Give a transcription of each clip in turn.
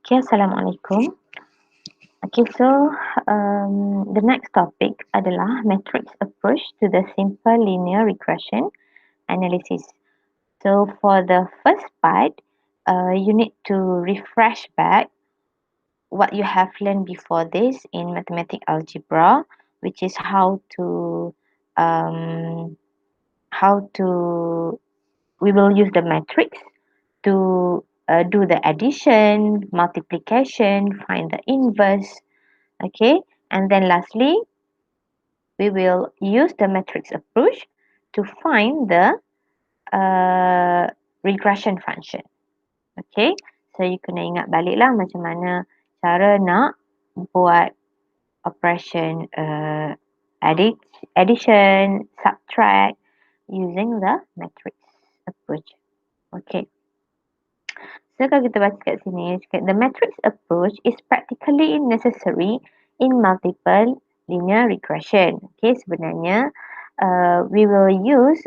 Okay, Assalamualaikum. Okay, so the next topic adalah matrix approach to the simple linear regression analysis. So for the first part, you need to refresh back what you have learned before this in mathematical algebra, which is um, how to we will use the matrix to do the addition, multiplication, find the inverse. Okay, and then lastly, we will use the matrix approach to find the regression function. Okay, so you kena ingat balik lah macam mana cara nak buat operation addition, subtract using the matrix approach. Okay. So kalau kita baca kat sini, the matrix approach is practically necessary in multiple linear regression. Okay, sebenarnya we will use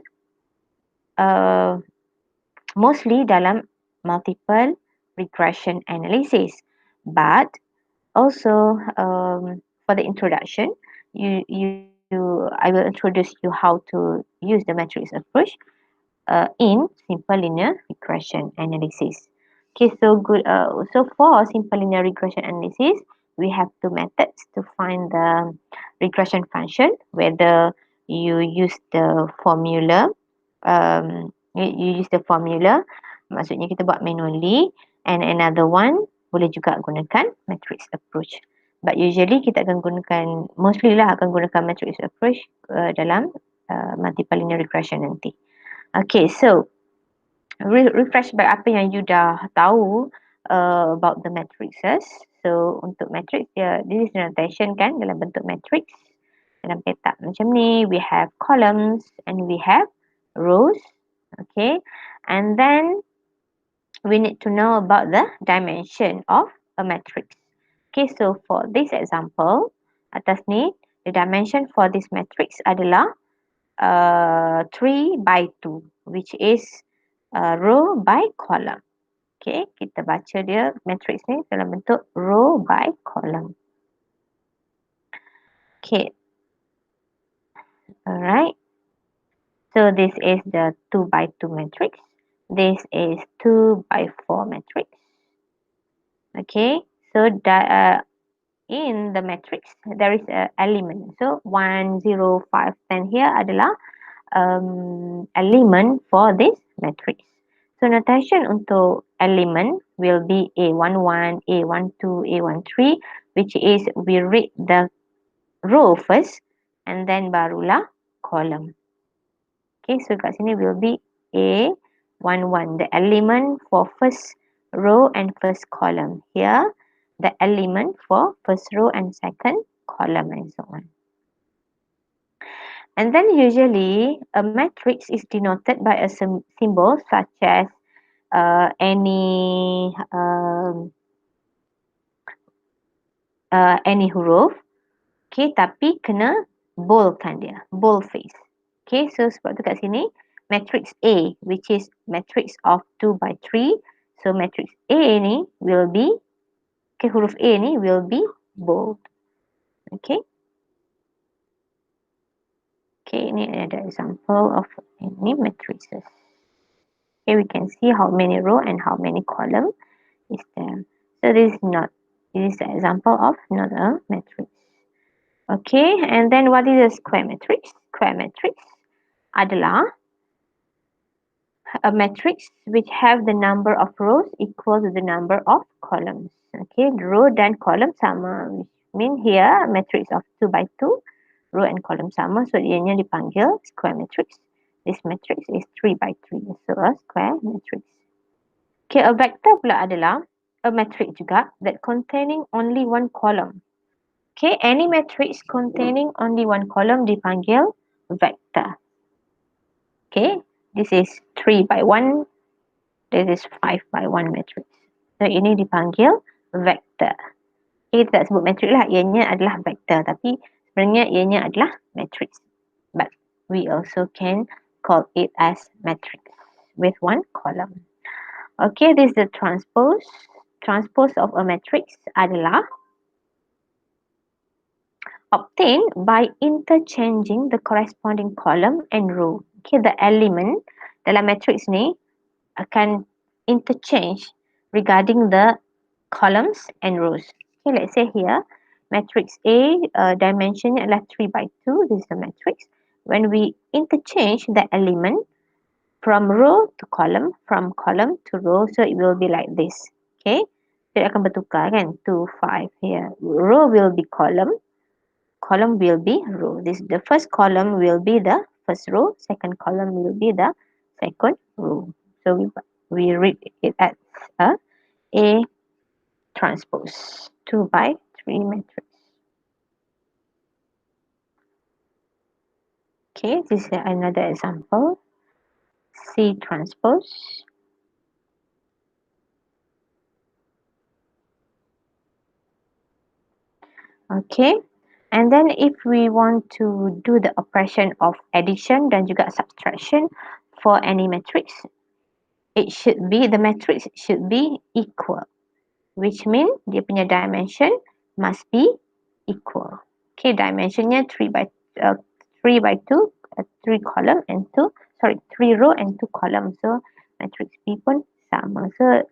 mostly dalam multiple regression analysis, but also for the introduction, I will introduce you how to use the matrix approach in simple linear regression analysis. Okay, so good. So for simple linear regression analysis, we have two methods to find the regression function. Whether you use the formula, you use the formula, maksudnya kita buat manually, and another one boleh juga gunakan matrix approach. But usually kita akan gunakan, mostly lah akan gunakan matrix approach dalam multiple linear regression nanti. Okay, so refresh back apa yang you dah tahu about the matrices. So untuk matrix dia, this is the notation kan dalam bentuk matrix. Dalam petak macam ni, we have columns and we have rows. Okay, and then we need to know about the dimension of a matrix. Okay, so for this example, atas ni, the dimension for this matrix adalah 3 by 2, which is row by column. Okay, kita baca dia matrix ni dalam bentuk row by column. Okay, alright. So this is the 2 by 2 matrix. This is 2 by 4 matrix. Okay, so in the matrix there is an element. So 1, 0, 5, 10 here adalah element for this matrix. So notation untuk element will be A11, A12, A13, which is we read the row first and then barulah column. Okay, so kat sini will be A11, the element for first row and first column. Here, the element for first row and second column and so on. And then usually a matrix is denoted by a symbol such as any huruf. Okay, tapi kena boldkan dia, bold face. Okay, so sebab tu kat sini matrix A, which is matrix of 2 by 3. So matrix A ni will be, okay, huruf A ni will be bold. Okay. Okay, ini ada example of any matrices. Okay, we can see how many row and how many column is there. So this is an example of not a matrix. Okay, and then what is a square matrix? Square matrix adalah a matrix which have the number of rows equal to the number of columns. Okay, row dan column sama. Which mean here matrix of 2 by 2, row and column sama, so ianya dipanggil square matrix. This matrix is 3 by 3, so a square matrix. Okay, a vector pula adalah a matrix juga that containing only one column. Okay, any matrix containing only one column dipanggil vector. Okay, this is 3 by 1, this is 5 by 1 matrix. So ini dipanggil vector. Okay, kita tak sebut matrix lah, ianya adalah vector, tapi sebenarnya ianya adalah matrix. But we also can call it as matrix with one column. Okay, this is the transpose. transpose of a matrix adalah obtained by interchanging the corresponding column and row. Okay, the element dalam matrix ni akan interchange regarding the columns and rows. Okay, let's say here, matrix A dimension adalah 3 by 2. This is the matrix. When we interchange the element from row to column, from column to row, so it will be like this. Okay, dia akan bertukar kan, 2, 5 here. Row will be column, column will be row. This the first column will be the first row, second column will be the second row. So we read it as A transpose 2 by 3 matrix. Okay, this is another example. C transpose. Okay, and then if we want to do the operation of addition dan juga subtraction for any matrix, the matrix should be equal, which mean dia punya dimension must be equal. Okay, dimensionnya 3 by 2, 3 column and 3 row and 2 column. So matrix B pun sama. So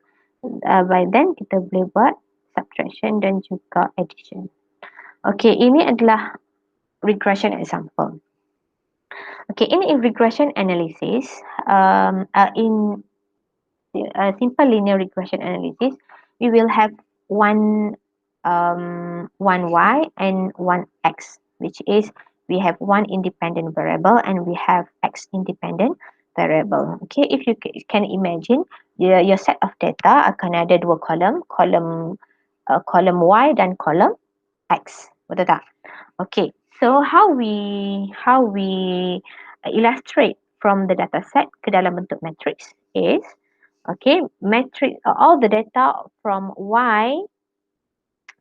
by then kita boleh buat subtraction dan juga addition. Okay, ini adalah regression example. Okay, in regression analysis, in simple linear regression analysis, we will have one y and one x, which is we have one independent variable and we have x independent variable. Okay, if you can imagine, your set of data akan ada dua column y dan column x, betul tak? Okay, so how we illustrate from the data set ke dalam bentuk matrix is, okay, matrix, all the data from y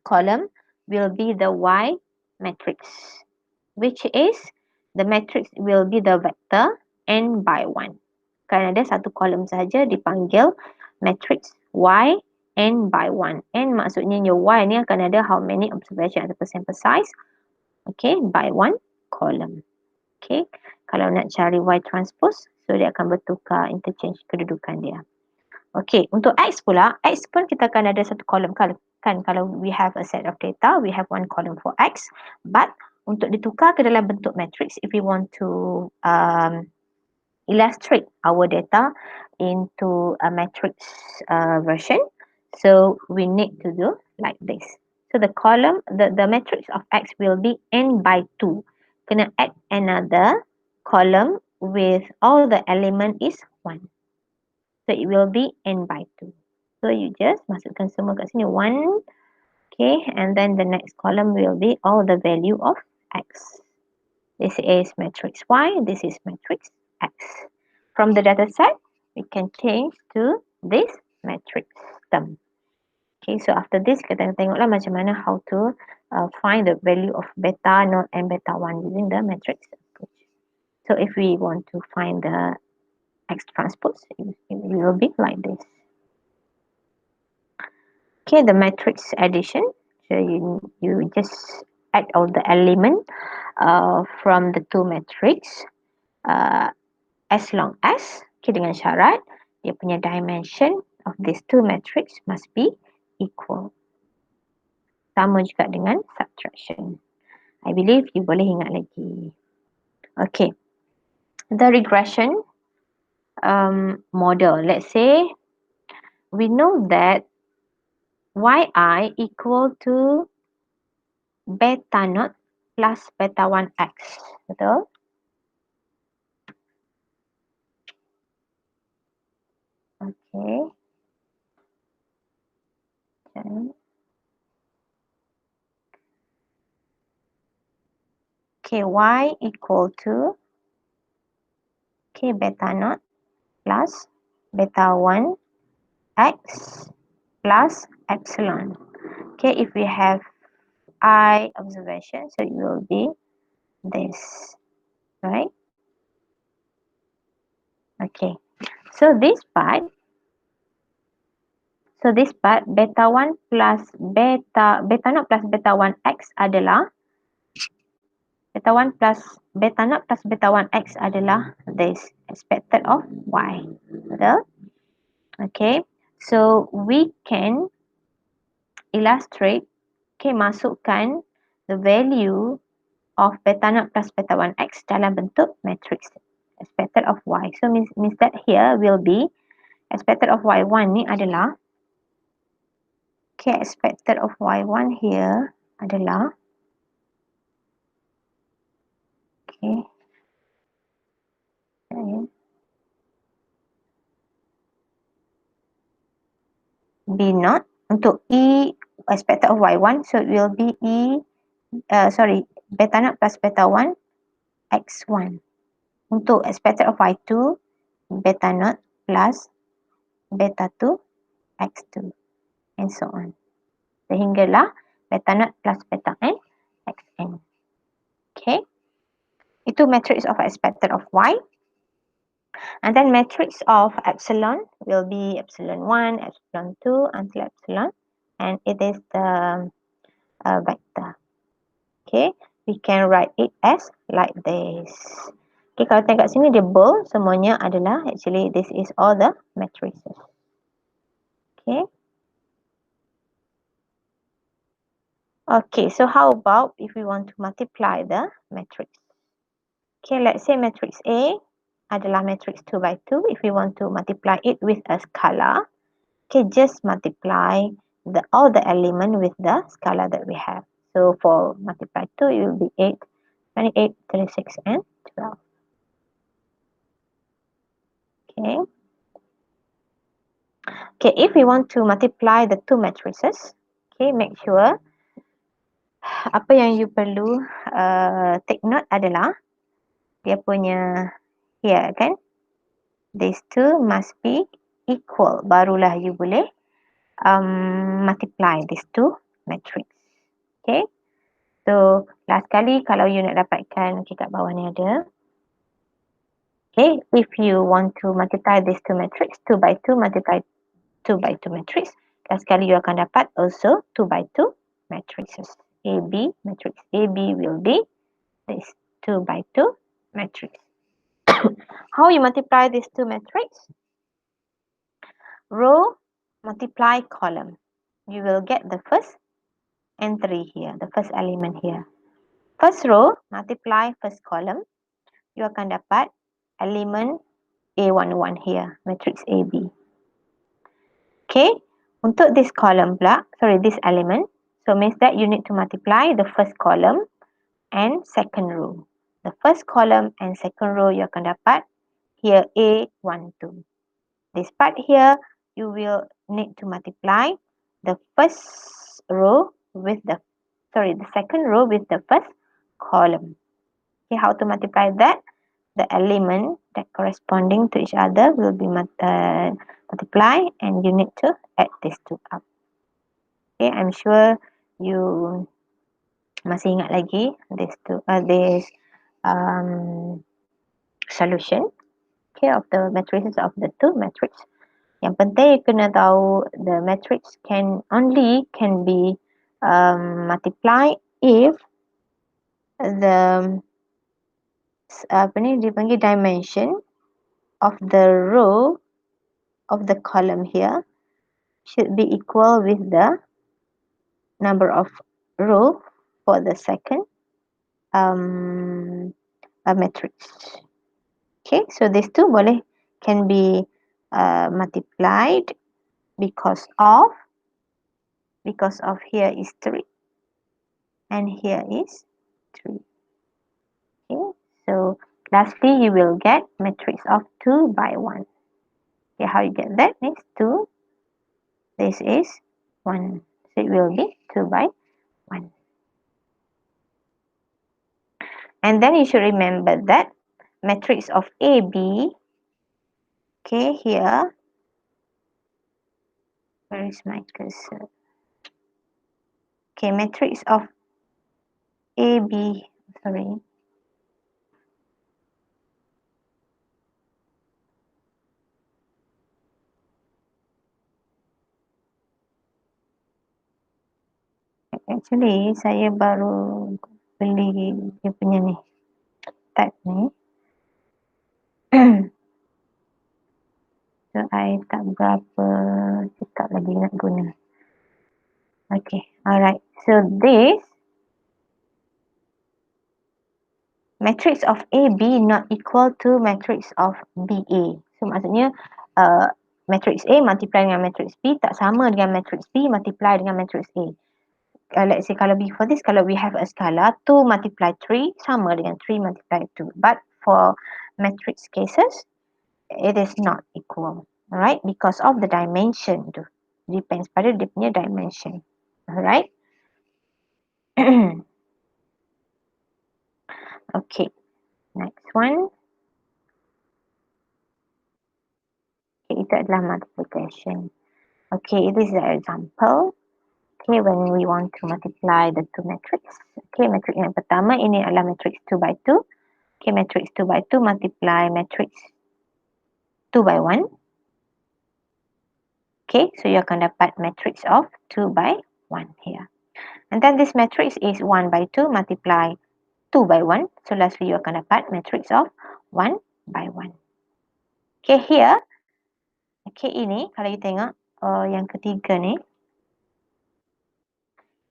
column will be the y matrix, which is the matrix will be the vector n by 1. Kan ada satu kolom saja dipanggil matrix y n by 1. N maksudnya your y ni akan ada how many observation atau sample size, okay, by 1 column. Okay, kalau nak cari y transpose, so dia akan bertukar interchange kedudukan dia. Okay, untuk x pula, x pun kita akan ada satu kolom kan, kalau we have a set of data, we have one column for x, but untuk ditukar ke dalam bentuk matrix, if we want to illustrate our data into a matrix version, so we need to do like this. So the column, the matrix of x will be n by 2. Kena add another column with all the element is 1. So it will be n by 2. So you just masukkan semua kat sini 1. Okay, and then the next column will be all the value of x. This is matrix y, this is matrix x. From the data set, we can change to this matrix system. Okay, so after this, kita tengoklah macam mana how to find the value of beta naught and beta 1 using the matrix approach. So if we want to find the x transpose, it will be like this. Okay, the matrix addition. So you just add all the element from the two matrix as long as, okay, dengan syarat dia punya dimension of these two matrix must be equal. Sama juga dengan subtraction. I believe you boleh ingat lagi. Okay, the regression model. Let's say we know that yi equal to beta naught plus beta 1x. Betul? Okay. Okay, y equal to, okay, beta naught plus beta 1 x plus epsilon. Okay, if we have I observation, so it will be this, right? Okay, so this part, So this part, beta 1 plus beta naught plus beta 1 X adalah beta naught plus beta 1 X adalah this expected of Y. Betul? Okay. So we can illustrate, okay, masukkan the value of beta naught plus beta 1 X dalam bentuk matrix expected of Y. So means that here will be expected of Y1 ni adalah, okay, expected of Y1 here adalah, okay, B naught untuk E expected of Y1, so it will be beta naught plus beta 1 X1. Untuk expected of Y2, beta naught plus beta 2 X2 and so on. Sehinggalah beta naught plus beta n Xn. Okay. Itu matrix of expected of Y. And then matrix of epsilon will be epsilon 1, epsilon 2 until epsilon. And it is the vector. Okay. We can write it as like this. Okay, kalau tengok kat sini dia bold, semuanya adalah actually this is all the matrices. Okay. Okay, so how about if we want to multiply the matrix? Okay, let's say matrix A adalah matrix 2 by 2. If we want to multiply it with a scalar, okay, just multiply all the element with the scalar that we have. So for multiply 2, it will be 8, 28, 36, and 12. Okay. Okay, if we want to multiply the two matrices, okay, make sure apa yang you perlu take note adalah dia punya here kan, these two must be equal, barulah you boleh multiply these two matrix. Okay, so last kali kalau you nak dapatkan, okay, kat bawah ni ada, okay, if you want to multiply these two matrix, 2 by 2 multiply 2 by 2 matrix, last kali you akan dapat also 2 by 2 matrices. AB, matrix AB will be this 2 by 2 matrix. How you multiply these two matrix? Row multiply column. You will get the first entry here, the first element here. First row multiply first column. You akan dapat element A11 here, matrix AB. Okay, untuk this column pula, this element, so means that you need to multiply the first column and second row. The first column and second row you akan dapat here A12. This part here, you will need to multiply the first row with the second row with the first column. Okay, how to multiply that? The element that corresponding to each other will be multiplied, and you need to add these two up. Okay, I'm sure you masih ingat lagi this solution, okay, of the matrices of the two matrix. Yang penting you kena tahu the matrix can be multiplied if the dipanggil dimension of the row of the column here should be equal with the number of row for the second matrix. Okay, so these two can be multiplied because of here is 3 and here is 3. Okay, so lastly you will get matrix of 2 by 1. Okay, how you get that is 2, this is 1, so it will be 2 by 1. And then you should remember that matrix of AB, okay, here, where is my cursor? Okay, matrix of AB, sorry. Actually, saya baru beli dia punya ni, tab ni. So, I tak berapa cakap lagi nak guna. Okay, alright. So, this matrix of AB not equal to matrix of BA. So, maksudnya matrix A multiply dengan matrix B tak sama dengan matrix B multiply dengan matrix A. Let's say kalau before this, kalau we have a skala 2 multiply 3 sama dengan 3 multiply 2. But for matrix cases, it is not equal. Alright, because of the dimension tu. Depends pada dia punya dimension. Alright. Okay. Next one. Okay, itu adalah multiplication. Okay, this is an example. Okay, when we want to multiply the two matrix. Okay, matrix yang pertama ini adalah matrix 2 by 2. Okay, matrix 2 by 2 multiply matrix 2 by 1. Okay, so you akan dapat matrix of 2 by 1 here. And then this matrix is 1 by 2 multiply 2 by 1. So lastly you akan dapat matrix of 1 by 1. Okay, here. Okay, ini kalau you tengok yang ketiga ni.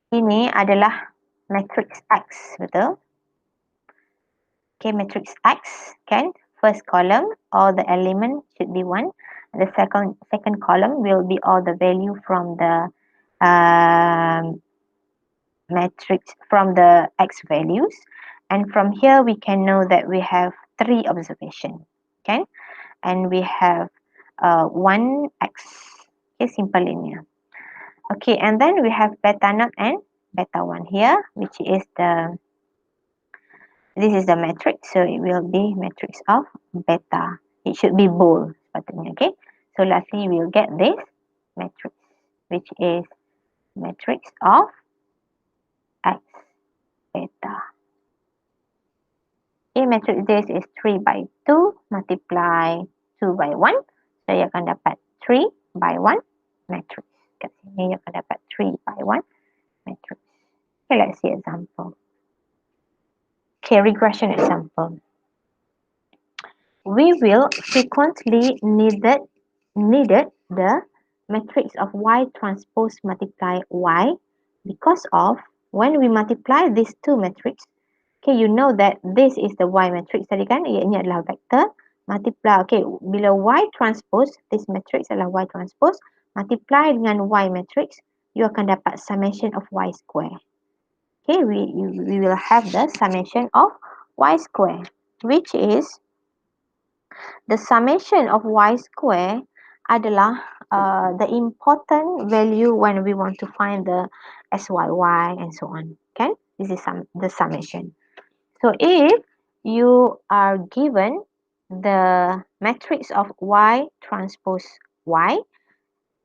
Ini adalah matrix X, betul? Okay, matrix X, kan? First column, all the element should be 1. The second column will be all the value from the matrix, from the X values. And from here, we can know that we have 3 observations, okay? And we have 1X, okay, simple linear. Okay, and then we have beta naught and beta 1 here, which is this is the matrix, so it will be matrix of beta. It should be bold, okay? So lastly, we'll get this matrix, which is matrix of X beta. Okay, matrix this is 3 by 2 multiply 2 by 1. So, you akan dapat 3 by 1 matrix. Kat sini, you akan dapat 3 by 1 matrix. Okay, let's see example. Okay, regression example. We will frequently needed the matrix of Y transpose multiply Y because of when we multiply these two matrices, okay, you know that this is the Y matrix tadi kan, ianya adalah vector multiply, okay, bila Y transpose, this matrix adalah Y transpose, multiply dengan Y matrix, you akan dapat summation of Y square. Okay, we will have the summation of Y square, which is the summation of Y square adalah the important value when we want to find the SYY and so on. Okay, this is the summation. So if you are given the matrix of Y transpose Y,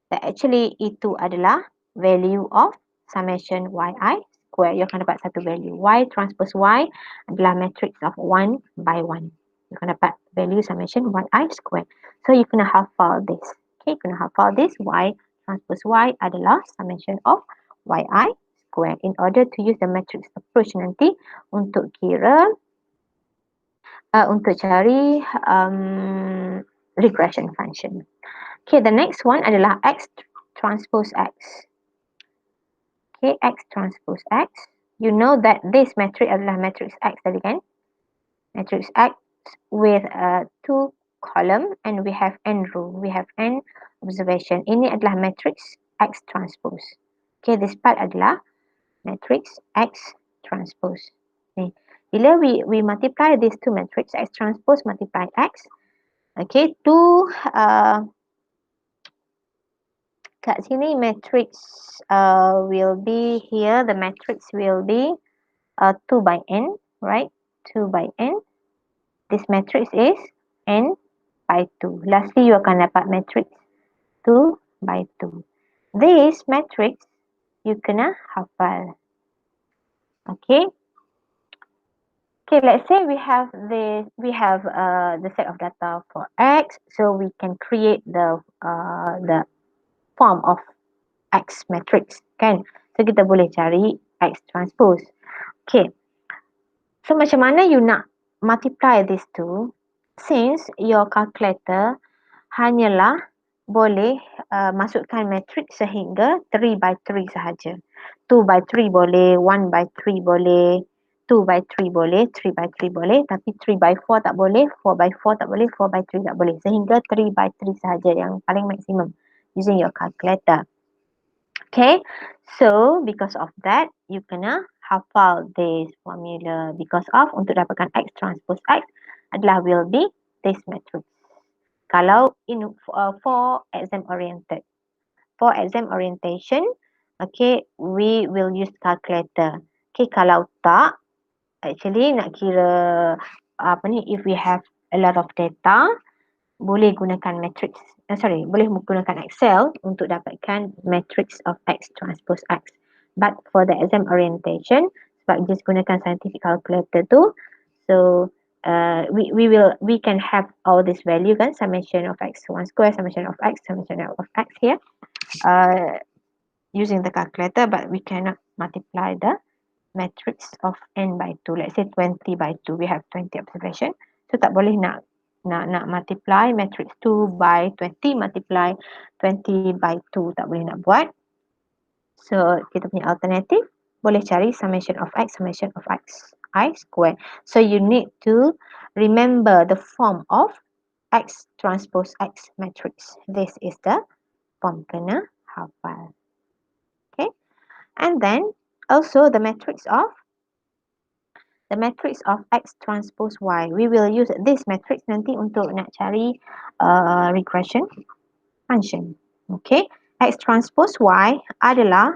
that actually itu adalah value of summation YI square. You akan dapat satu value. Y transpose Y adalah matrix of 1 by 1. You akan dapat value summation YI square. So you kena hafal this. Okay, you kena hafal this. Y transpose Y adalah summation of YI square. In order to use the matrix approach nanti untuk kira untuk cari regression function. Okay, the next one adalah X transpose X. Okay, X transpose X. You know that this matrix adalah matrix X tadi kan? Matrix X with 2 column and we have n row. We have n observation. Ini adalah matrix X transpose. Okay, this part adalah matrix X transpose. Okay. Bila we multiply these two matrix X transpose multiply X, okay, kat sini matrix will be here, the matrix will be 2 by n, right? 2 by n. This matrix is n by 2. Lastly, you akan dapat matrix 2 by 2. This matrix, you kena hafal. Okay. Okay, let's say we have the set of data for X, so we can create the form of X matrix, kan? So kita boleh cari X transpose. Okay. So macam mana you nak multiply these two? Since your calculator hanyalah boleh masukkan matrix sehingga 3 by 3 sahaja. 2 by 3 boleh, 1 by 3 boleh, 2 by 3 boleh, 3 by 3 boleh, tapi 3 by 4 tak boleh, 4 by 4 tak boleh, 4 by 3 tak boleh. Sehingga 3 by 3 sahaja yang paling maksimum using your calculator. Okay, so because of that, you kena hafal this formula. Because of, untuk dapatkan X transpose X adalah will be this matrix. Kalau for exam oriented. For exam orientation, okay, we will use calculator. Okay, kalau tak, actually nak kira if we have a lot of data, boleh gunakan matrix. Boleh menggunakan Excel untuk dapatkan matrix of X transpose X. But for the exam orientation, sebab just gunakan scientific calculator tu, so we can have all this value kan, summation of x1 square, summation of x here, using the calculator, but we cannot multiply the matrix of n by 2. Let's say 20 by 2, we have 20 observation. So tak boleh nak multiply matrix 2 by 20 multiply 20 by 2, tak boleh nak buat. So kita punya alternative boleh cari summation of x I square. So you need to remember the form of X transpose X matrix. This is the form kena hafal. Okay. And then also the matrix of X transpose Y. We will use this matrix nanti untuk nak cari regression function. Okay. X transpose Y adalah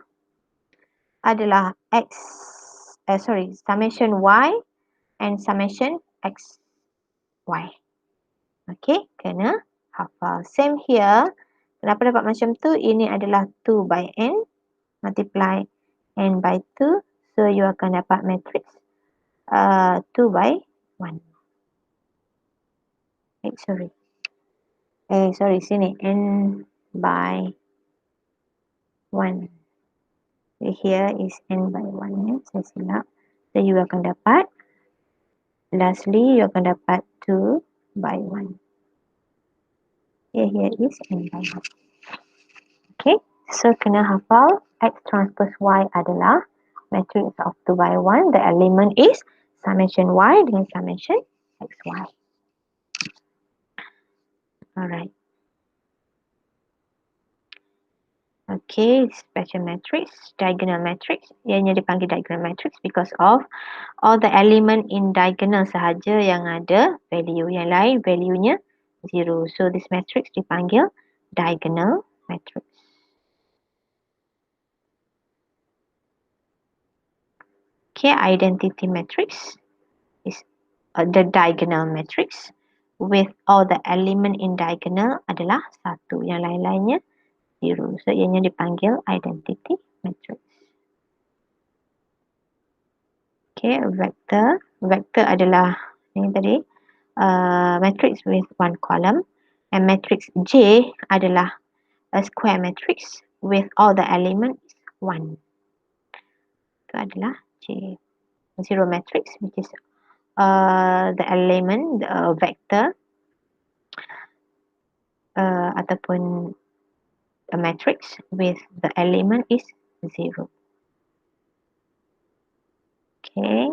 summation Y and summation X Y. Okay, kena hafal. Same here. Kenapa dapat macam tu? Ini adalah 2 by n multiply n by 2. So you akan dapat matrix 2 by 1. Sini n by 1. So here is n by 1. Saya silap. So you akan dapat, lastly you akan dapat 2 by 1. Here is n by 1. Okay, so kena hafal X transpose Y adalah matrix of 2 by 1. The element is summation Y dengan summation XY. Alright. Okay, special matrix, diagonal matrix. Ianya dipanggil diagonal matrix because of all the element in diagonal sahaja yang ada value. Yang lain value-nya 0. So this matrix dipanggil diagonal matrix. Okay, identity matrix is the diagonal matrix with all the element in diagonal adalah 1. Yang lain-lainnya 0. So ianya dipanggil identity matrix. Okay, vector. Vector adalah ni tadi matrix with one column, and matrix J adalah a square matrix with all the elements 1. Itu adalah J. Zero matrix, which is the element, the vector ataupun a matrix with the element is 0. Okay.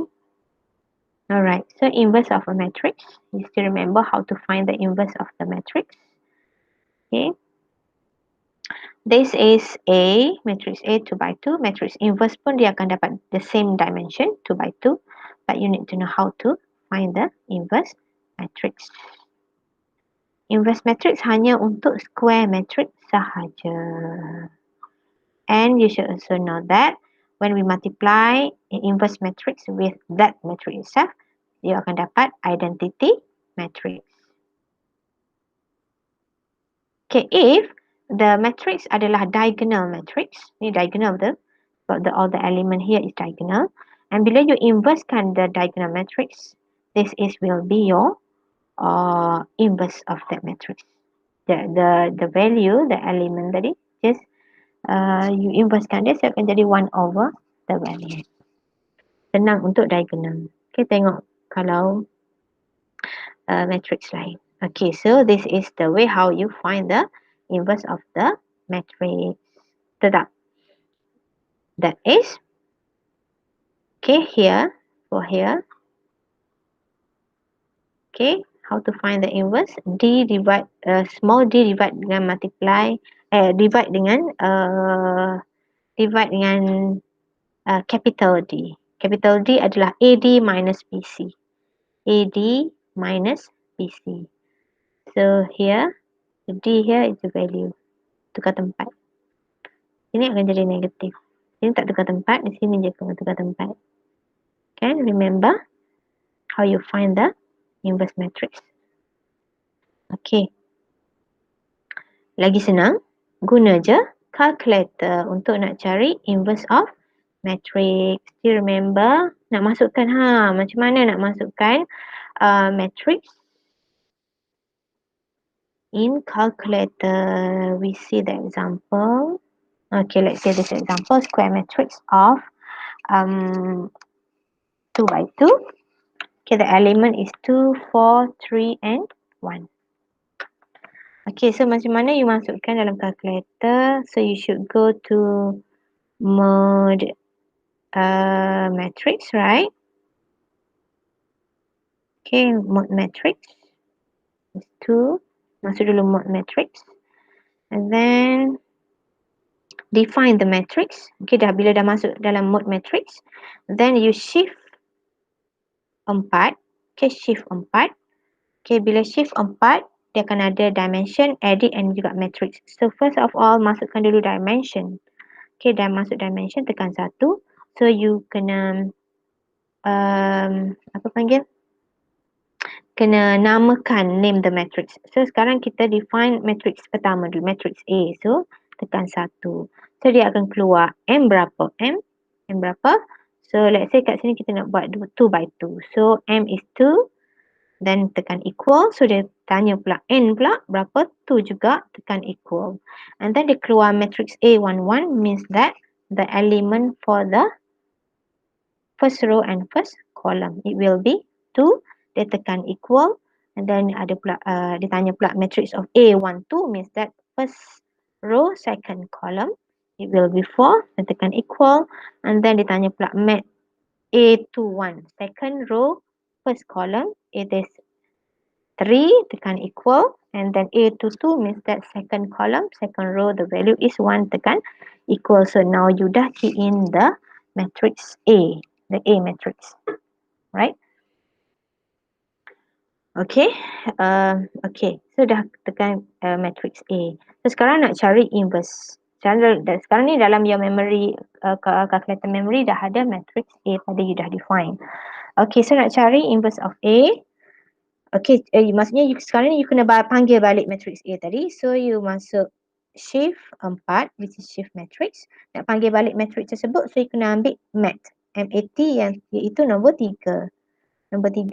Alright, so inverse of a matrix. You still remember how to find the inverse of the matrix. Okay. This is A, matrix A 2 by 2. Matrix inverse pun dia akan dapat the same dimension 2 by 2. But you need to know how to find the inverse matrix. Inverse matrix hanya untuk square matrix sahaja. And you should also know that when we multiply an inverse matrix with that matrix itself, you akan dapat identity matrix. Okay, if the matrix adalah diagonal matrix, ni diagonal betul, but all the element here is diagonal, and bila you inversekan the diagonal matrix, this will be your inverse of that matrix. The value, the element tadi, just you inversekan dia, so akan jadi 1 over the variance. Senang untuk diagonal. Okay, tengok kalau matrix lain. Okay, so this is the way how you find the inverse of the matrix. Tetap. That is, okay, here, for here, okay, how to find the inverse? D divide, small d divide dengan multiply, divide dengan capital D. Capital D adalah AD minus BC. AD minus BC. So here, D here is the value. Tukar tempat. Ini akan jadi negatif. Ini tak tukar tempat, di sini je kena tukar tempat. Can remember how you find the inverse matrix. Okay. Lagi senang, guna je calculator untuk nak cari inverse of matrix. Still remember, nak masukkan macam mana nak masukkan matrix in calculator. We see the example. Okay, let's say this example, square matrix of 2 by 2. Okay, the element is 2, 4, 3 and 1. Okay, so macam mana you masukkan dalam calculator? So you should go to mode matrix, right? Okay, mode matrix is 2. Masuk dulu mode matrix. And then define the matrix. Okay, bila dah masuk dalam mode matrix, then you shift 4. Okay, shift 4. Okay, bila shift 4, dia akan ada dimension, edit and juga matrix. So first of all, masukkan dulu dimension. Okay, dah masuk dimension, tekan 1. So you kena apa panggil? Kena namakan, name the matrix. So sekarang kita define matrix pertama dulu, matrix A. So tekan 1. So dia akan keluar M berapa? M berapa? So let's say kat sini kita nak buat 2 by 2. So M is 2. Then tekan equal. So dia tanya pula N pula berapa? 2 juga, tekan equal. And then dia keluar matrix A11 means that the element for the first row and first column, it will be 2. Dia tekan equal. And then ada pula, dia tanya pula matrix of A12 means that first row, second column, it will be 4. Dia tekan equal. And then dia tanya pula mat A21, second row, first column, it is 3, tekan equal. And then A22 means that second column, second row, the value is 1, tekan equal. So now you dah key in the matrix A, the A matrix, right? Okay, okay. So dah tekan matrix A. So sekarang nak cari inverse. Sekarang ni dalam your memory, calculator memory dah ada matrix A tadi you dah define. Okay, so nak cari inverse of A. Okay, maksudnya sekarang ni you kena panggil balik matrix A tadi. So you masuk shift 4, which is shift matrix. Nak panggil balik matrix tersebut, so you kena ambil mat, MAT yang iaitu nombor 3. Nombor 3,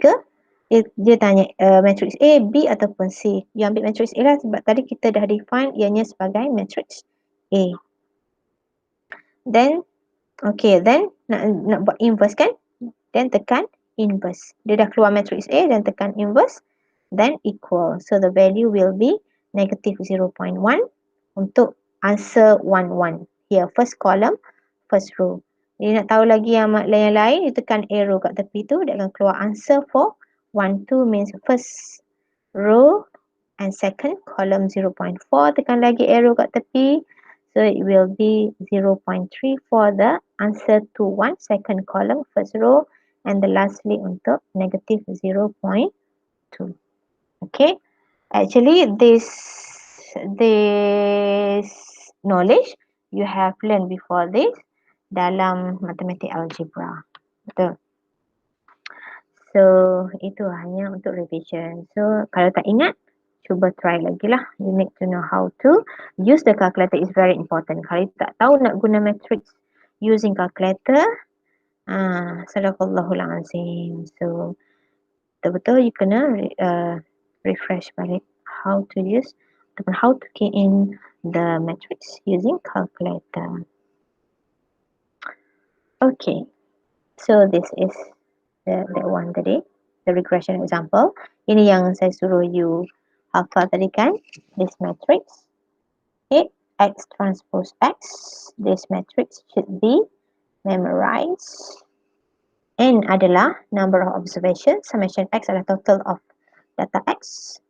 dia tanya matrix A, B ataupun C. You ambil matrix A lah sebab tadi kita dah define ianya sebagai matrix A. Then, okay, then nak buat inverse kan? Then tekan inverse. Dia dah keluar matrix A dan tekan inverse. Then equal. So the value will be negative 0.1 untuk answer 11. Here, first column, first row. Jadi nak tahu lagi yang lain-lain, you tekan arrow kat tepi tu, dia akan keluar answer for 1, 2 means first row and second column 0.4. Tekan lagi arrow kat tepi. So it will be 0.3 for the answer to 1, second column, first row. And the lastly untuk negative 0.2. Okay. Actually this knowledge you have learned before this dalam matematik algebra. Betul. So itu hanya untuk revision. So kalau tak ingat, cuba try lagi lah. You need to know how to use the calculator, is very important. Kalau tak tahu nak guna matrix using calculator, sadaqallahul azim. So betul-betul you kena refresh balik how to use ataupun how to key in the matrix using calculator. Okay, so this is the one tadi, the regression example. Ini yang saya suruh you hafal tadi kan, this matrix. Okay, X transpose X. This matrix should be memorized. N adalah number of observations. Summation X adalah total of data X.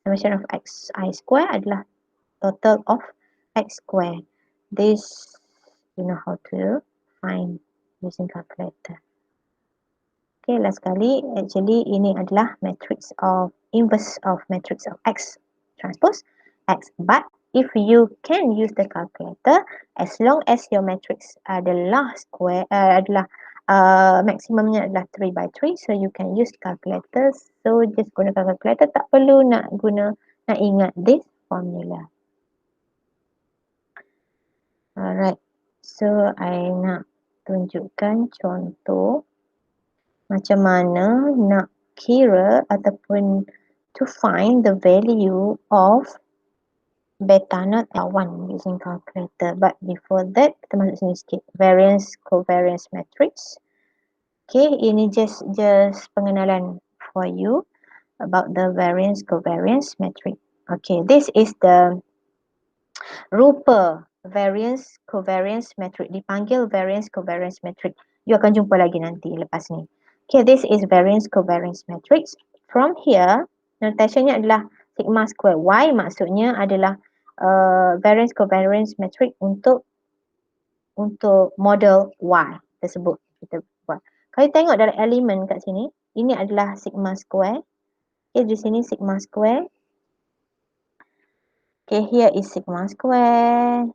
Summation of Xi square adalah total of X square. This you know how to find using calculator. Okay, last sekali, actually ini adalah matrix of inverse of matrix of X transpose X. But if you can use the calculator, as long as your matrix adalah square, adalah maksimumnya adalah 3 by 3, so you can use calculator. So just gunakan calculator, tak perlu nak ingat this formula. Alright, so I nak tunjukkan contoh macam mana nak kira ataupun to find the value of beta naught L1 using calculator. But before that, kita masuk sini sikit. Variance, covariance matrix. Okay, ini just pengenalan for you about the variance, covariance matrix. Okay, this is the rupa variance, covariance matrix. Dipanggil variance, covariance matrix. You akan jumpa lagi nanti lepas ni. Okay, this is variance covariance matrix. From here, notationnya adalah sigma square. Y maksudnya adalah variance covariance matrix untuk model Y tersebut kita buat. Kalau tengok dalam elemen kat sini, ini adalah sigma square. Okay, di sini sigma square. Okay, here is sigma square.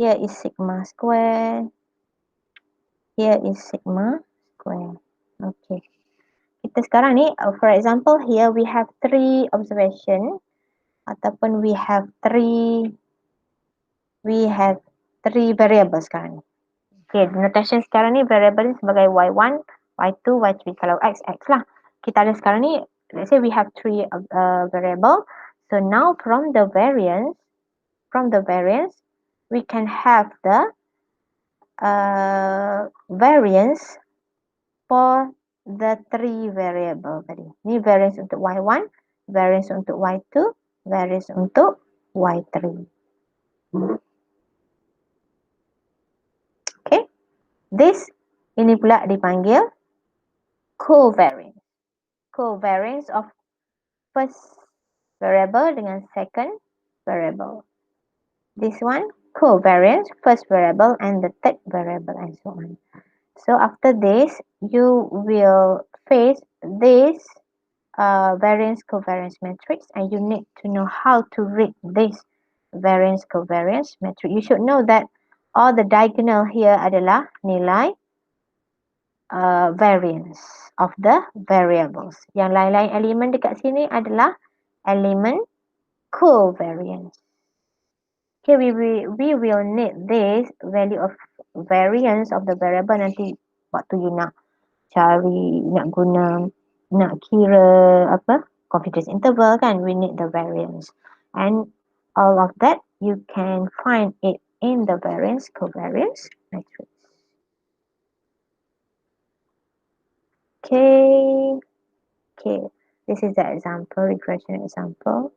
Here is sigma square. Here is sigma square. Okay. Kita sekarang ni, for example, here we have 3 observation ataupun we have 3 variables sekarang ni. Okay, notation sekarang ni variable ni sebagai y1, y2, y3. Kalau x lah. Kita ada sekarang ni, let's say we have 3 variable. So now from the variance, we can have the variance for the 3 variable tadi. Ni variance untuk y1, variance untuk y2, variance untuk y3. Okay. This ini pula dipanggil covariance. Covariance of first variable dengan second variable. This one covariance, first variable and the third variable and so on. So after this, you will face this variance covariance matrix and you need to know how to read this variance covariance matrix. You should know that all the diagonal here adalah nilai variance of the variables. Yang lain-lain elemen dekat sini adalah elemen covariance. Okay, we will need this value of variance of the variable nanti waktu you nak cari, nak kira confidence interval kan, we need the variance. And all of that you can find it in the variance covariance matrix. Okay, this is the example, regression example.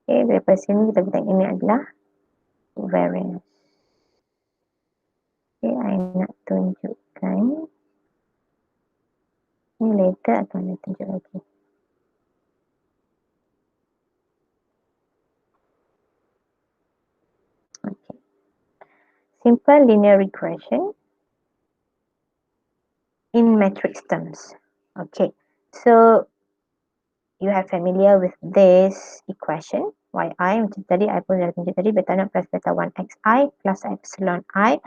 Okay, daripada sini kita tengok ini adalah variance. Okay, I nak tunjukkan. Ini later atau nak tunjuk lagi. Okay. Simple linear regression in matrix terms. Okay, so you have familiar with this equation yi macam tadi I pun dah tunjuk tadi, beta naught plus beta 1 xi plus epsilon I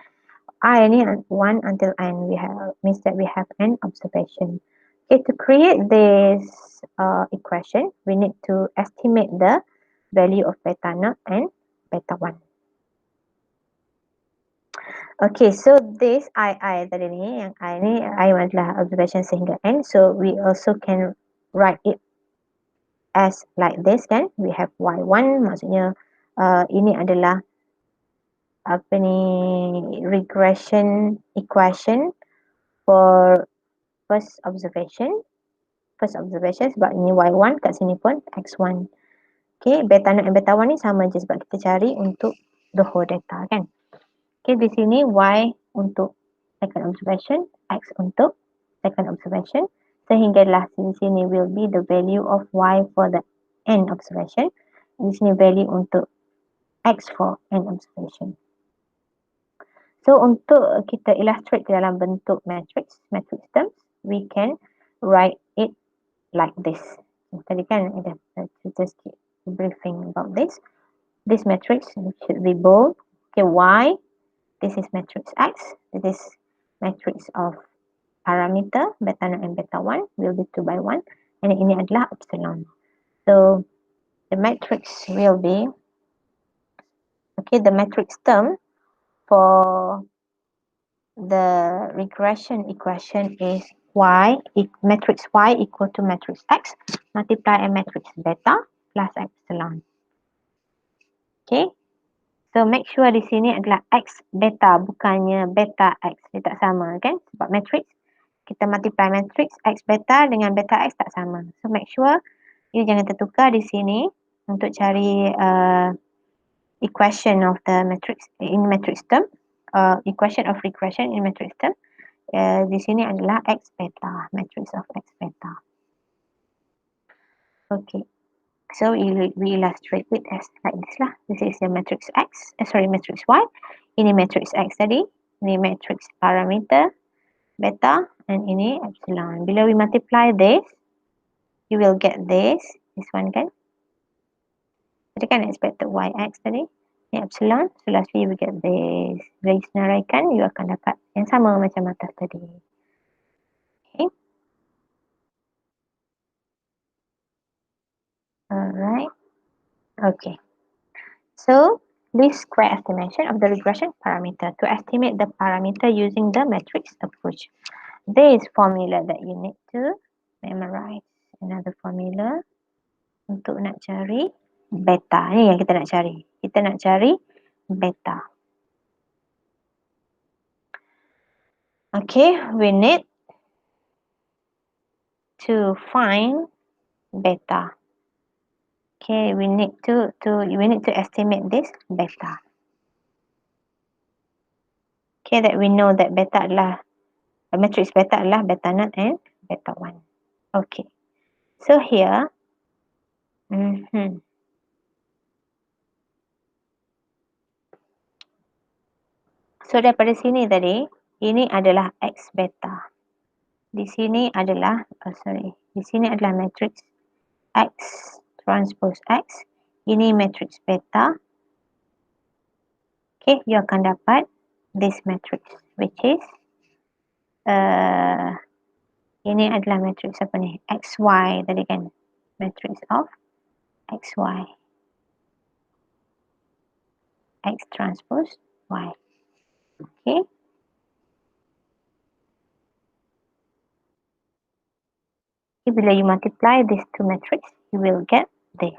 ni 1 until n, we have means that we have n observation. Okay, to create this equation, we need to estimate the value of beta naught and beta 1. Okay, so this I tadi ni, yang I ni, I adalah observation sehingga n, so we also can write it as like this kan. We have y1 maksudnya ini adalah apa ni regression equation for first observation sebab ini y1 kat sini pun x1. Okay, beta 0 dan beta 1 ni sama je sebab kita cari untuk the whole data kan. Okay, di sini y untuk second observation, x untuk second observation, sehinggalah di sini will be the value of y for the n observation. Di sini value untuk x for n observation. So untuk kita illustrate dalam bentuk matrix terms, we can write it like this. Tadi kan ada just briefing about this. This matrix should be bold. Okay, y. This is matrix x. This is matrix of parameter beta 0 and beta 1 will be 2 by 1. And ini adalah epsilon. So the matrix will be the matrix term for the regression equation is matrix y equal to matrix x multiply a matrix beta plus epsilon. Okay. So make sure di sini adalah x beta bukannya beta x. Dia tak sama kan? Sebab matrix kita multiply matrix x beta dengan beta x tak sama. So make sure you jangan tertukar di sini untuk cari equation of the matrix in matrix term. Equation of regression in matrix term. Di sini adalah x beta, matrix of x beta. Okay. So we illustrate it as like this lah. This is the matrix x, matrix y. Ini matrix x tadi. Ini matrix parameter beta and ini epsilon. Bila we multiply this, you will get this one kan. Tadi kan expected yx tadi. Ini epsilon. So lastly you will get this. Bila you senaraikan, you akan dapat yang sama macam atas tadi. Okay. Alright. Okay. So, this square estimation of the regression parameter to estimate the parameter using the matrix approach. There is formula that you need to memorize. Another formula untuk nak cari beta. Ni yang kita nak cari. Kita nak cari beta. Okay, we need to find beta. Okay, we need to estimate this beta. Okay, that we know that beta adalah matrix beta adalah beta 0 and beta 1. Okay. So here so daripada sini tadi, ini adalah x beta. Di sini adalah di sini adalah matrix x transpose x. Ini matrix beta. Okay, you akan dapat this matrix which is ini adalah matrix apa ni? XY tadi kan? Matrix of XY. X transpose Y. Okay. Bila you multiply these two matrix, you will get this.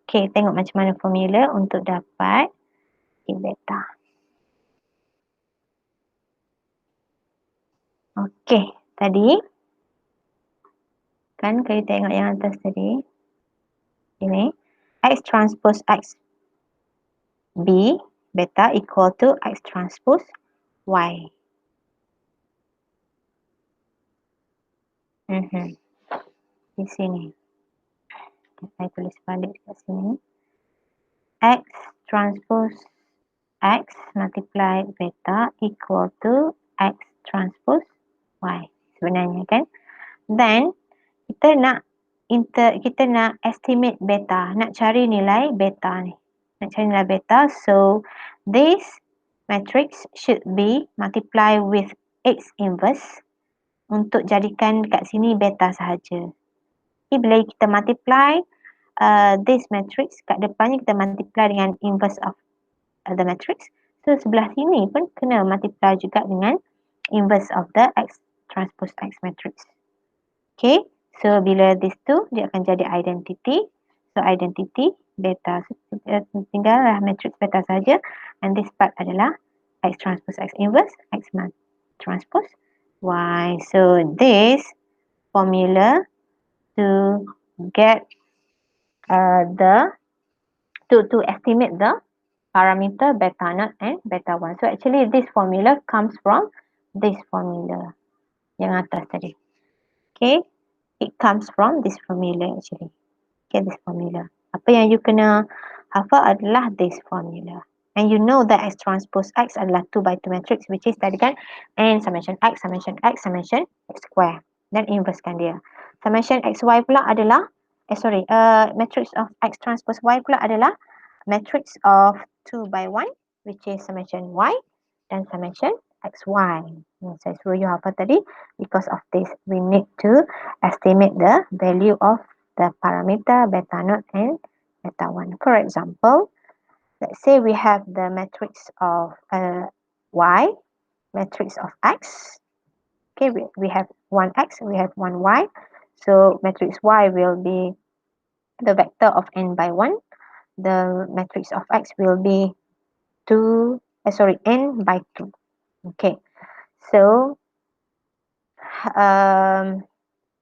Okay, tengok macam mana formula untuk dapat beta. Okay, tadi kan kalau tengok yang atas tadi, ini X transpose X B beta equal to X transpose Y. Di sini. Saya tulis balik kat sini. X transpose X multiply beta equal to X transpose Y. Sebenarnya kan. Then, kita nak estimate beta. Nak cari nilai beta ni. Nak cari nilai beta. So, this matrix should be multiply with X inverse untuk jadikan kat sini beta sahaja. Okay, bila kita multiply this matrix, kat depannya kita multiply dengan inverse of the matrix. So, sebelah sini pun kena multiply juga dengan inverse of the X transpose X matrix. Okay, So bila these two, dia akan jadi identity. So identity beta. So, tinggallah matrix beta saja. And this part adalah X transpose X inverse, X transpose Y. So this formula to get the to estimate the parameter beta naught and beta 1. So actually this formula comes from this formula yang atas tadi. Okay, it comes from this formula actually. Okay, this formula. Apa yang you kena hafal adalah this formula. And you know that X transpose X adalah 2 by 2 matrix, which is tadi kan n summation X, summation X, summation X square. Dan inversekan dia. Summation XY pula adalah, matrix of X transpose Y pula adalah matrix of 2 by 1, which is summation Y dan summation XY. Saya suruh you hafal tadi. Because of this, we need to estimate the value of the parameter beta naught and beta 1. For example, let's say we have the matrix of Y, matrix of X. Okay, we have one X, we have one Y. So matrix Y will be the vector of n by 1. The matrix of X will be n by 2. Okay, so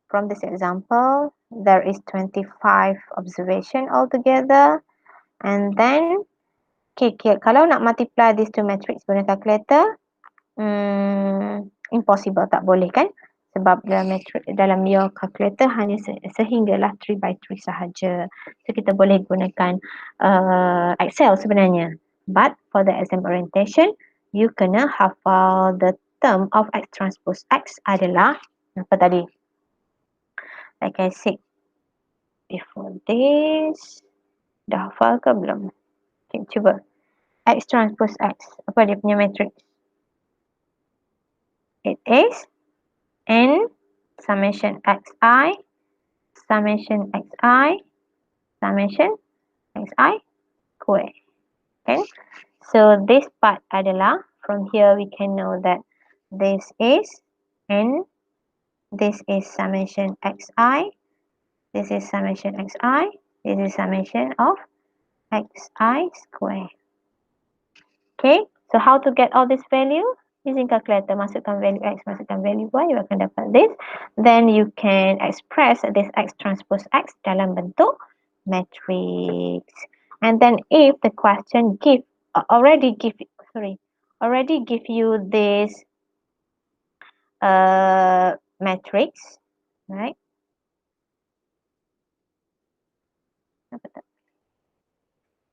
from this example, there is 25 observation altogether. And then, kalau nak multiply these two matrix guna calculator, impossible, tak boleh kan? Sebab dalam your calculator hanya sehinggalah 3 by 3 sahaja. So kita boleh gunakan Excel sebenarnya. But for the exam orientation, you kena hafal the term of X transpose X adalah apa tadi? Like I said before this, dah hafal ke belum? Okay, cuba. X transpose X, apa dia punya matrix? It is n summation xi, summation xi, summation xi square. Okay, so this part adalah, from here we can know that this is n, this is summation xi, this is summation xi, this is summation of xi square. Okay, so how to get all this value? Using calculator, masukkan value X, masukkan value Y, you akan dapat this. Then you can express this X transpose X dalam bentuk matrix. And then if the question already give you this matrix, right?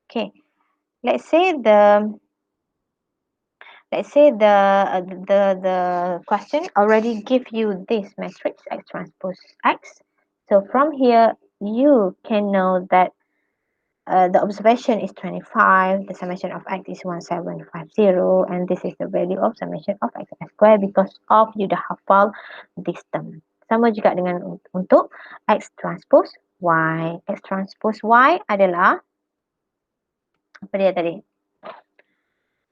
Okay, let's say the question already give you this matrix X transpose X. So from here you can know that the observation is 25, the summation of X is 1750, and this is the value of summation of X square because of you dah hafal this term. Sama juga dengan untuk X transpose Y. X transpose Y adalah apa dia tadi?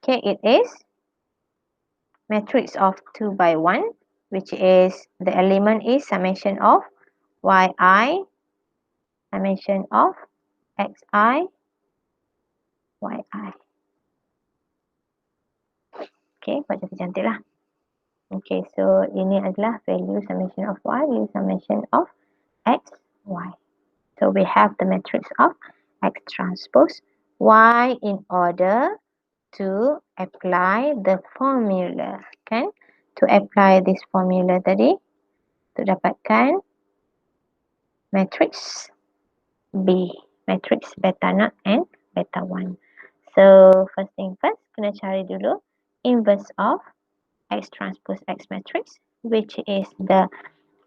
Okay, it is matrix of 2 by 1, which is the element is summation of yi, summation of xi, yi. Okay, buat cantik lah. Okay, so ini adalah value summation of y, value summation of x, y. So we have the matrix of X transpose Y in order to apply the formula, kan? To apply this formula tadi, to dapatkan matrix B, matrix beta naught and beta 1. So first thing first, kena cari dulu inverse of X transpose X matrix, which is the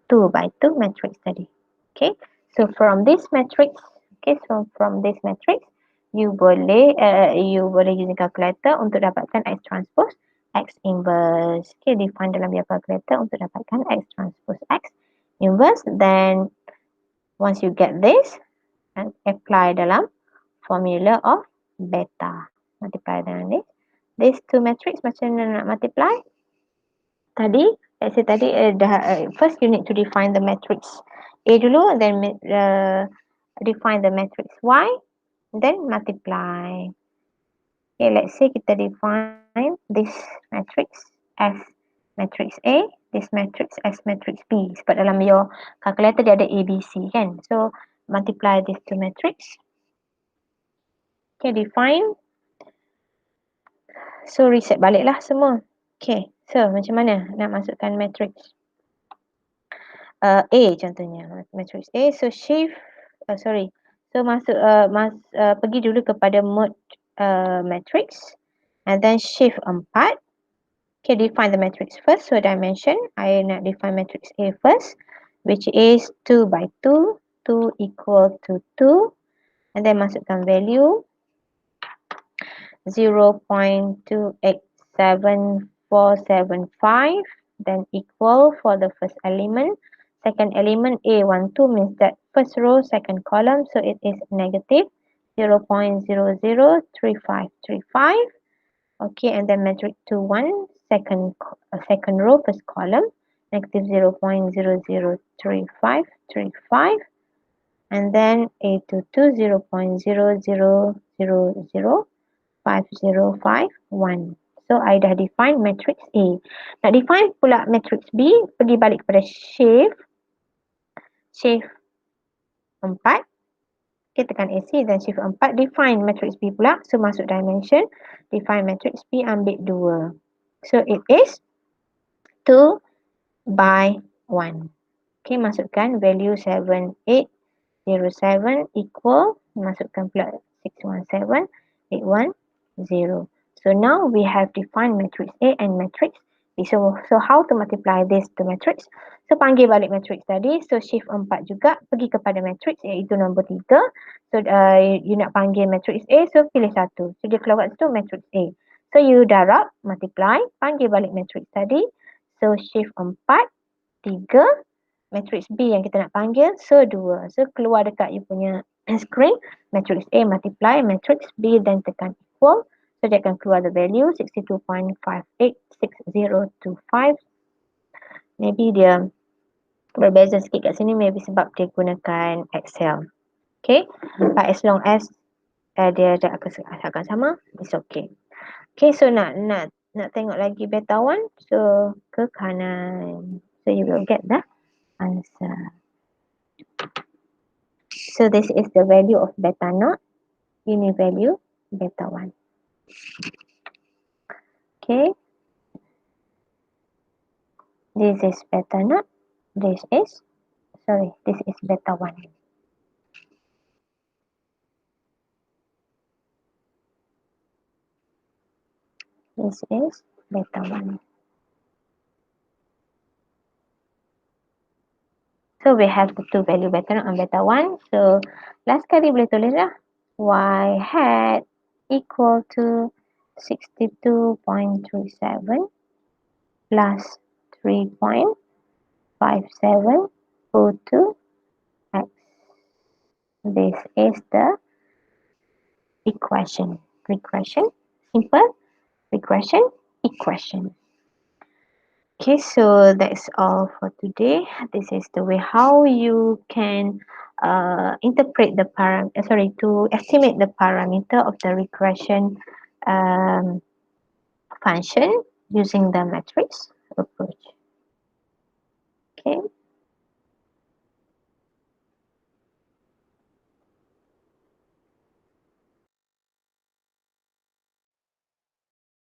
2 by 2 matrix tadi. Okay, so from this matrix, from this matrix, you boleh using calculator untuk dapatkan X transpose X inverse. Okay, define dalam your calculator untuk dapatkan X transpose X inverse. Then once you get this, and apply dalam formula of beta. Multiply dengan this. These two matrix macam mana nak multiply? Tadi let's say tadi first you need to define the matrix A dulu, then define the matrix Y, then multiply. Okay, let's say kita define this matrix as matrix A, this matrix as matrix B. Sebab dalam your calculator dia ada A, B, C kan. So, multiply these two matrix. Okay, define. So, reset baliklah semua. Okay, so macam mana nak masukkan matrix A contohnya. Matrix A, so shift, So, masuk, pergi dulu kepada mode matrix. And then shift 4. Okay, define the matrix first. So dimension, I nak define matrix A first, which is 2 by 2. 2 equal to 2. And then masukkan value 0.287475. Then equal for the first element. Second element A12 means that first row, second column. So it is negative 0.003535. Okay, and then matrix 2, 1, second row, first column, negative 0.003535, and then A22 0.00005051. So I dah define matrix A. Nak define pula matrix B, pergi balik kepada shift 4. Okay, tekan AC dan shift 4, define matrix B pula. So masuk dimension, define matrix B, ambil 2. So it is 2 by 1. Okay, masukkan value 7807 equal, masukkan pula 617810. So now we have defined matrix A and matrix B. So how to multiply this to matrix? So panggil balik matrix tadi. So shift 4 juga pergi kepada matrix iaitu nombor 3. So you nak panggil matrix A, so pilih 1. So dia keluar kat situ matrix A. So you darab, multiply, panggil balik matrix tadi. So shift 4, 3, matrix B yang kita nak panggil, so 2. So keluar dekat you punya screen, matrix A multiply matrix B dan tekan equal. So dia akan keluar the value 62.586025. Maybe dia berbeza sikit kat sini, maybe sebab dia gunakan Excel. Okay, but as long as dia akan sama, it's okay. Okay, so nak tengok lagi beta 1, so ke kanan. So you will get the answer. So this is the value of beta 0. Ini value beta 1. Okay. This is beta 0. This is beta 1. This is beta 1. So we have the two value beta 0 and beta 1. So last kali boleh tulis lah. Y hat equal to 62.37 plus 3.5742 x. This is the equation. Simple regression equation. Okay, so that's all for today. This is the way how you can interpret the to estimate the parameter of the regression function using the matrix approach. Okay.